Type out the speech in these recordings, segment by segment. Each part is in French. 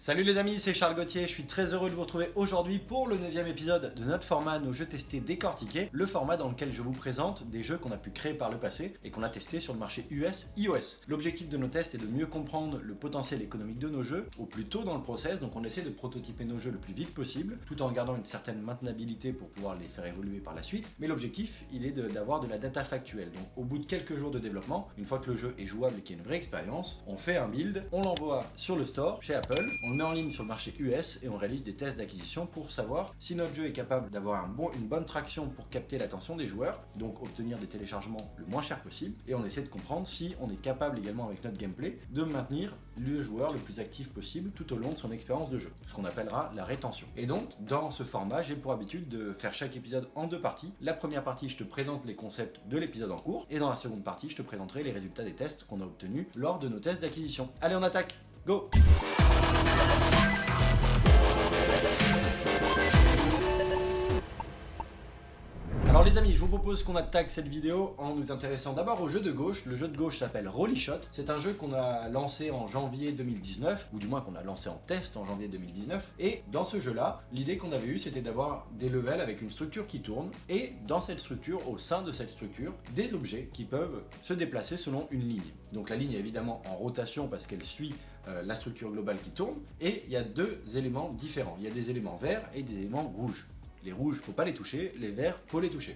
Salut les amis, c'est Charles Gauthier, je suis très heureux de vous retrouver aujourd'hui pour le 9e épisode de notre format Nos jeux testés décortiqués, le format dans lequel je vous présente des jeux qu'on a pu créer par le passé et qu'on a testés sur le marché US, iOS. L'objectif de nos tests est de mieux comprendre le potentiel économique de nos jeux au plus tôt dans le process, donc on essaie de prototyper nos jeux le plus vite possible, tout en gardant une certaine maintenabilité pour pouvoir les faire évoluer par la suite, mais l'objectif il est d'avoir de la data factuelle, donc au bout de quelques jours de développement, une fois que le jeu est jouable et qu'il y a une vraie expérience, on fait un build, on l'envoie sur le store, chez Apple, on le met en ligne sur le marché US et on réalise des tests d'acquisition pour savoir si notre jeu est capable d'avoir une bonne traction pour capter l'attention des joueurs, donc obtenir des téléchargements le moins cher possible, et on essaie de comprendre si on est capable également avec notre gameplay de maintenir le joueur le plus actif possible tout au long de son expérience de jeu, ce qu'on appellera la rétention. Et donc dans ce format, j'ai pour habitude de faire chaque épisode en deux parties. La première partie, je te présente les concepts de l'épisode en cours, et dans la seconde partie, je te présenterai les résultats des tests qu'on a obtenus lors de nos tests d'acquisition. Allez, on attaque! Go! Alors les amis, je vous propose qu'on attaque cette vidéo en nous intéressant d'abord au jeu de gauche. Le jeu de gauche s'appelle Rolly Shot. C'est un jeu qu'on a lancé en janvier 2019, ou du moins qu'on a lancé en test en janvier 2019. Et dans ce jeu-là, l'idée qu'on avait eue, c'était d'avoir des levels avec une structure qui tourne, et dans cette structure, au sein de cette structure, des objets qui peuvent se déplacer selon une ligne. Donc la ligne est évidemment en rotation parce qu'elle suit la structure globale qui tourne, et il y a deux éléments différents. Il y a des éléments verts et des éléments rouges. Les rouges, faut pas les toucher, les verts, faut les toucher.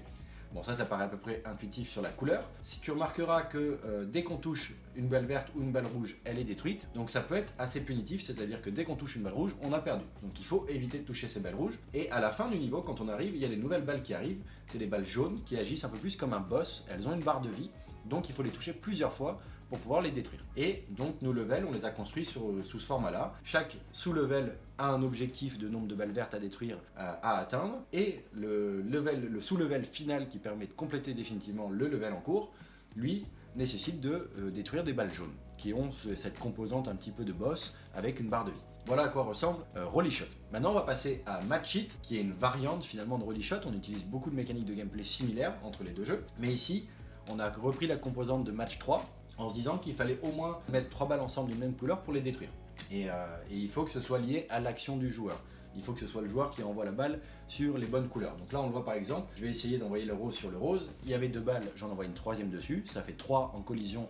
Bon, ça paraît à peu près intuitif sur la couleur. Si tu remarqueras que dès qu'on touche une balle verte ou une balle rouge, elle est détruite. Donc ça peut être assez punitif, c'est-à-dire que dès qu'on touche une balle rouge, on a perdu. Donc il faut éviter de toucher ces balles rouges. Et à la fin du niveau, quand on arrive, il y a des nouvelles balles qui arrivent. C'est des balles jaunes qui agissent un peu plus comme un boss. Elles ont une barre de vie, donc il faut les toucher plusieurs fois pour pouvoir les détruire. Et donc nos levels, on les a construits sous ce format-là. Chaque sous-level a un objectif de nombre de balles vertes à détruire, à atteindre, et le sous-level final qui permet de compléter définitivement le level en cours, lui, nécessite de détruire des balles jaunes, qui ont cette composante un petit peu de boss avec une barre de vie. Voilà à quoi ressemble Rolly Shot. Maintenant on va passer à Match It, qui est une variante finalement de Rolly Shot. On utilise beaucoup de mécaniques de gameplay similaires entre les deux jeux, mais ici on a repris la composante de Match 3, en se disant qu'il fallait au moins mettre 3 balles ensemble d'une même couleur pour les détruire. Et il faut que ce soit lié à l'action du joueur. Il faut que ce soit le joueur qui envoie la balle sur les bonnes couleurs. Donc là on le voit par exemple, je vais essayer d'envoyer le rose sur le rose. Il y avait 2 balles, j'en envoie une troisième dessus. Ça fait 3 en collision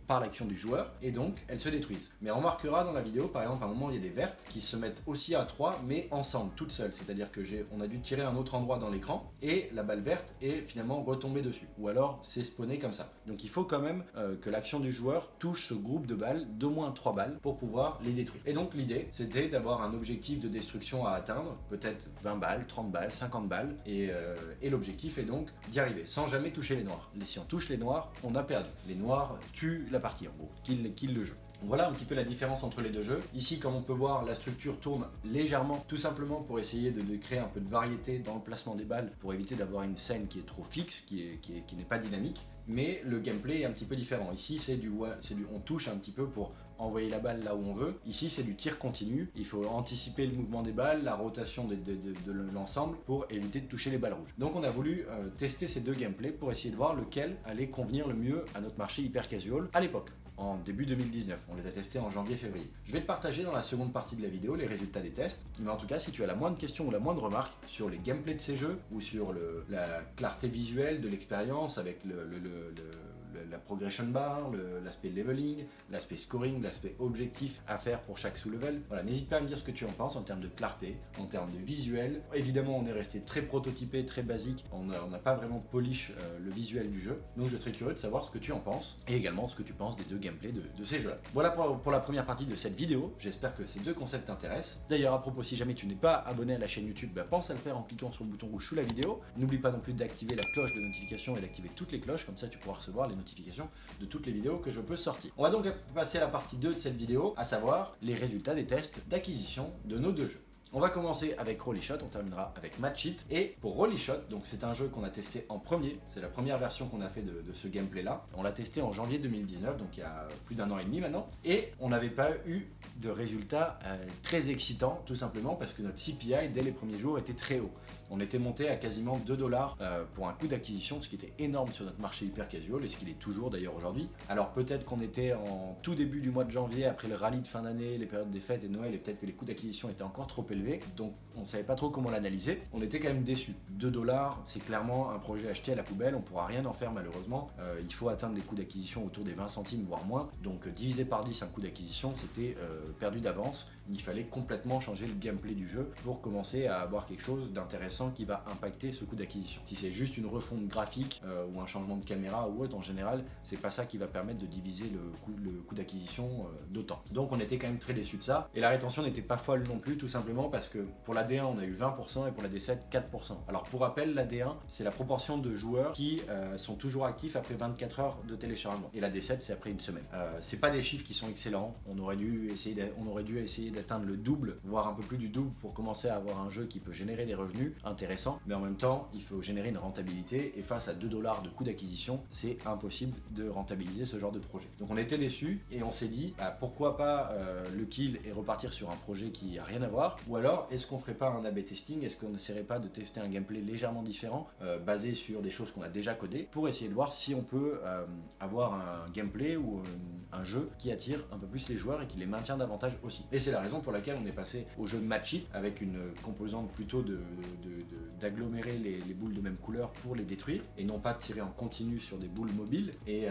par l'action du joueur. Et donc elles se détruisent. Mais on remarquera dans la vidéo, par exemple à un moment il y a des vertes qui se mettent aussi à 3 mais ensemble, toutes seules. C'est-à-dire que on a dû tirer à un autre endroit dans l'écran et la balle verte est finalement retombée dessus. Ou alors c'est spawné comme ça. Donc il faut quand même que l'action du joueur touche ce groupe de balles, d'au moins 3 balles, pour pouvoir les détruire. Et donc l'idée c'était d'avoir un objectif de destruction à atteindre, peut-être 20 balles, 30 balles, 50 balles, et l'objectif est donc d'y arriver sans jamais toucher les noirs. Et si on touche les noirs, on a perdu. Les noirs tuent la partie en gros, kill le jeu. Voilà un petit peu la différence entre les deux jeux. Ici, comme on peut voir, la structure tourne légèrement, tout simplement pour essayer de créer un peu de variété dans le placement des balles, pour éviter d'avoir une scène qui est trop fixe, qui n'est pas dynamique. Mais le gameplay est un petit peu différent. Ici, on touche un petit peu pour envoyer la balle là où on veut. Ici, c'est du tir continu. Il faut anticiper le mouvement des balles, la rotation de l'ensemble pour éviter de toucher les balles rouges. Donc on a voulu tester ces deux gameplays pour essayer de voir lequel allait convenir le mieux à notre marché hyper casual à l'époque. En début 2019, on les a testés en janvier-février. Je vais te partager dans la seconde partie de la vidéo les résultats des tests, mais en tout cas si tu as la moindre question ou la moindre remarque sur les gameplays de ces jeux ou sur la clarté visuelle de l'expérience avec la progression bar, l'aspect leveling, l'aspect scoring, l'aspect objectif à faire pour chaque sous-level. Voilà, n'hésite pas à me dire ce que tu en penses en termes de clarté, en termes de visuel. Évidemment, on est resté très prototypé, très basique. On n'a pas vraiment polish le visuel du jeu. Donc je serais curieux de savoir ce que tu en penses et également ce que tu penses des deux gameplays de ces jeux-là. Voilà pour la première partie de cette vidéo. J'espère que ces deux concepts t'intéressent. D'ailleurs, à propos, si jamais tu n'es pas abonné à la chaîne YouTube, pense à le faire en cliquant sur le bouton rouge sous la vidéo. N'oublie pas non plus d'activer la cloche de notification et d'activer toutes les cloches, comme ça tu pourras recevoir les notifications de toutes les vidéos que je peux sortir. On va donc passer à la partie 2 de cette vidéo, à savoir les résultats des tests d'acquisition de nos deux jeux. On va commencer avec Rolly Shot, on terminera avec Match It. Et pour Rolly Shot, donc c'est un jeu qu'on a testé en premier, c'est la première version qu'on a fait de ce gameplay là. On l'a testé en janvier 2019, donc il y a plus d'1 an et demi maintenant. Et on n'avait pas eu de résultats très excitants, tout simplement parce que notre CPI dès les premiers jours était très haut. On était monté à quasiment 2$ pour un coût d'acquisition, ce qui était énorme sur notre marché hyper casual et ce qu'il est toujours d'ailleurs aujourd'hui. Alors peut-être qu'on était en tout début du mois de janvier, après le rallye de fin d'année, les périodes des fêtes et Noël, et peut-être que les coûts d'acquisition étaient encore trop élevés, donc on ne savait pas trop comment l'analyser. On était quand même déçus. 2$, c'est clairement un projet acheté à la poubelle, on pourra rien en faire malheureusement. Il faut atteindre des coûts d'acquisition autour des 20 centimes voire moins, donc divisé par 10 un coût d'acquisition, c'était perdu d'avance. Il fallait complètement changer le gameplay du jeu pour commencer à avoir quelque chose d'intéressant qui va impacter ce coût d'acquisition. Si c'est juste une refonte graphique ou un changement de caméra ou autre, en général, c'est pas ça qui va permettre de diviser le coût d'acquisition d'autant. Donc on était quand même très déçus de ça. Et la rétention n'était pas folle non plus, tout simplement parce que pour la D1 on a eu 20% et pour la D7 4%. Alors pour rappel, la D1 c'est la proportion de joueurs qui sont toujours actifs après 24 heures de téléchargement. Et la D7 c'est après une semaine. C'est pas des chiffres qui sont excellents. On aurait dû essayer d'atteindre le double, voire un peu plus du double pour commencer à avoir un jeu qui peut générer des revenus intéressants, mais en même temps il faut générer une rentabilité et face à 2$ de coût d'acquisition c'est impossible de rentabiliser ce genre de projet. Donc on était déçus et on s'est dit pourquoi pas le kill et repartir sur un projet qui a rien à voir, ou alors est-ce qu'on ferait pas un A/B testing, est-ce qu'on n'essaierait pas de tester un gameplay légèrement différent basé sur des choses qu'on a déjà codées pour essayer de voir si on peut avoir un gameplay ou un jeu qui attire un peu plus les joueurs et qui les maintient davantage aussi. Et c'est la raison pour laquelle on est passé au jeu de Match It avec une composante plutôt d'agglomérer les boules de même couleur pour les détruire et non pas de tirer en continu sur des boules mobiles. Et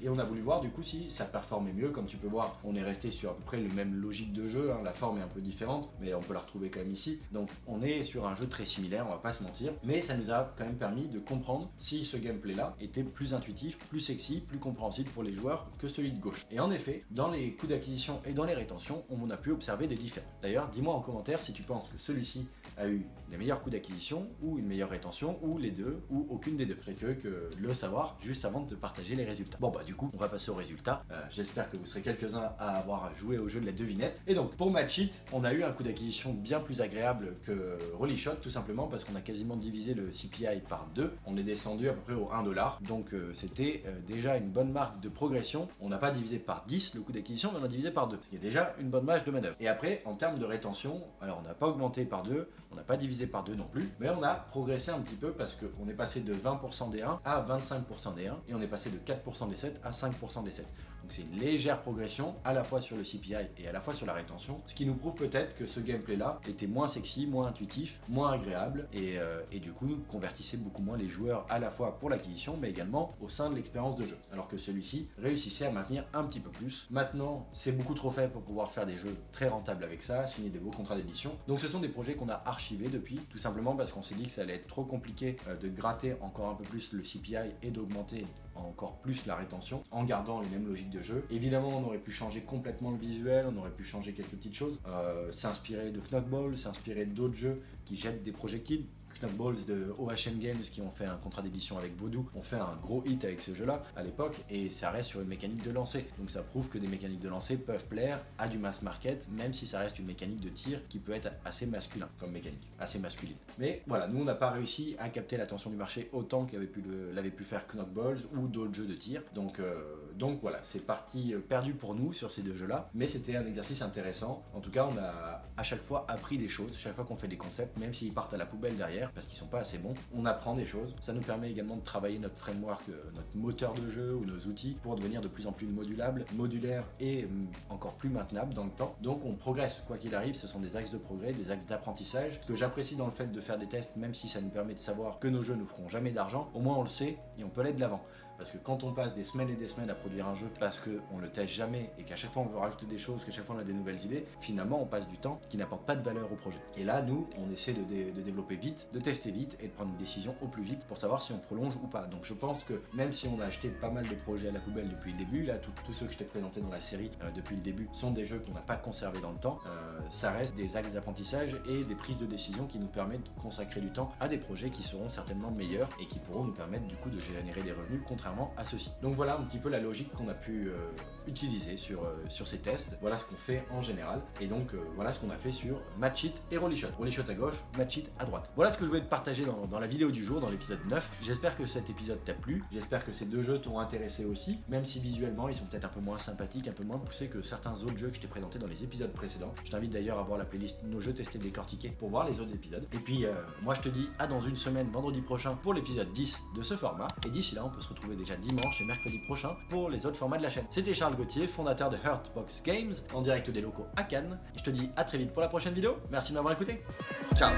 on a voulu voir du coup si ça performait mieux. Comme tu peux voir, on est resté sur à peu près le même logique de jeu, hein. La forme est un peu différente mais on peut la retrouver quand même ici. Donc on est sur un jeu très similaire, on va pas se mentir, mais ça nous a quand même permis de comprendre si ce gameplay là était plus intuitif, plus sexy, plus compréhensible pour les joueurs que celui de gauche. Et en effet, dans les coûts d'acquisition et dans les rétentions, on a pu observer des différences. D'ailleurs, dis-moi en commentaire si tu penses que celui-ci a eu des meilleurs coûts d'acquisition ou une meilleure rétention ou les deux ou aucune des deux. Je serais curieux que le savoir juste avant de te partager les résultats. Bon bah du coup, on va passer aux résultats. J'espère que vous serez quelques-uns à avoir joué au jeu de la devinette. Et donc pour Match It, on a eu un coût d'acquisition bien plus agréable que Rolly Shot, tout simplement parce qu'on a quasiment divisé le CPI par 2. On est descendu à peu près au 1$. Donc c'était déjà une bonne marque de progression. On n'a pas divisé par 10 le coût d'acquisition, mais on a divisé par 2. Ce qui est déjà une bonne marge de manœuvre. Et après, en termes de rétention, alors on n'a pas augmenté par 2, on n'a pas divisé par 2 non plus, mais on a progressé un petit peu parce qu'on est passé de 20% D1 à 25% D1 et on est passé de 4% D7 à 5% D7. Donc c'est une légère progression à la fois sur le CPI et à la fois sur la rétention, ce qui nous prouve peut-être que ce gameplay là était moins sexy, moins intuitif, moins agréable et du coup convertissait beaucoup moins les joueurs à la fois pour l'acquisition mais également au sein de l'expérience de jeu, alors que celui-ci réussissait à maintenir un petit peu plus. Maintenant c'est beaucoup trop faible pour pouvoir faire des jeux très rentables avec ça, signer des beaux contrats d'édition, donc ce sont des projets qu'on a archivés depuis, tout simplement parce qu'on s'est dit que ça allait être trop compliqué de gratter encore un peu plus le CPI et d'augmenter encore plus la rétention en gardant les mêmes logiques de jeu. Évidemment on aurait pu changer complètement le visuel, on aurait pu changer quelques petites choses, s'inspirer de Knockball, s'inspirer d'autres jeux qui jettent des projectiles. Knockballs de OHM Games qui ont fait un contrat d'édition avec Voodoo ont fait un gros hit avec ce jeu là à l'époque et ça reste sur une mécanique de lancer, donc ça prouve que des mécaniques de lancer peuvent plaire à du mass market même si ça reste une mécanique de tir qui peut être assez masculin comme mécanique, assez masculine. Mais voilà, nous on n'a pas réussi à capter l'attention du marché autant l'avait pu faire Knockballs ou d'autres jeux de tir, donc voilà, c'est parti perdu pour nous sur ces deux jeux là, mais c'était un exercice intéressant. En tout cas on a à chaque fois appris des choses, chaque fois qu'on fait des concepts, même s'ils partent à la poubelle derrière parce qu'ils sont pas assez bons, on apprend des choses. Ça nous permet également de travailler notre framework, notre moteur de jeu ou nos outils pour devenir de plus en plus modulaire et encore plus maintenable dans le temps. Donc on progresse, quoi qu'il arrive, ce sont des axes de progrès, des axes d'apprentissage. Ce que j'apprécie dans le fait de faire des tests, même si ça nous permet de savoir que nos jeux ne feront jamais d'argent, au moins on le sait et on peut aller de l'avant. Parce que quand on passe des semaines et des semaines à produire un jeu parce qu'on ne le teste jamais et qu'à chaque fois on veut rajouter des choses, qu'à chaque fois on a des nouvelles idées, finalement on passe du temps qui n'apporte pas de valeur au projet. Et là nous on essaie de développer vite, de tester vite et de prendre une décision au plus vite pour savoir si on prolonge ou pas. Donc je pense que même si on a acheté pas mal de projets à la poubelle depuis le début, là tous ceux que je t'ai présentés dans la série depuis le début sont des jeux qu'on n'a pas conservés dans le temps, ça reste des axes d'apprentissage et des prises de décision qui nous permettent de consacrer du temps à des projets qui seront certainement meilleurs et qui pourront nous permettre du coup de générer des revenus contrairement contrairement à ceux-ci. Donc voilà un petit peu la logique qu'on a pu utiliser sur ces tests. Voilà ce qu'on fait en général. Et donc voilà ce qu'on a fait sur Matchit et Rollyshot. Rollyshot à gauche, Matchit à droite. Voilà ce que je voulais te partager dans la vidéo du jour, dans l'épisode 9. J'espère que cet épisode t'a plu. J'espère que ces deux jeux t'ont intéressé aussi, même si visuellement ils sont peut-être un peu moins sympathiques, un peu moins poussés que certains autres jeux que je t'ai présentés dans les épisodes précédents. Je t'invite d'ailleurs à voir la playlist Nos jeux testés décortiqués pour voir les autres épisodes. Et puis moi je te dis à dans une semaine, vendredi prochain, pour l'épisode 10 de ce format. Et d'ici là, on peut se retrouver déjà dimanche et mercredi prochain pour les autres formats de la chaîne. C'était Charles Gauthier, fondateur de Hurtbox Games, en direct des locaux à Cannes. Et je te dis à très vite pour la prochaine vidéo. Merci de m'avoir écouté. Ciao.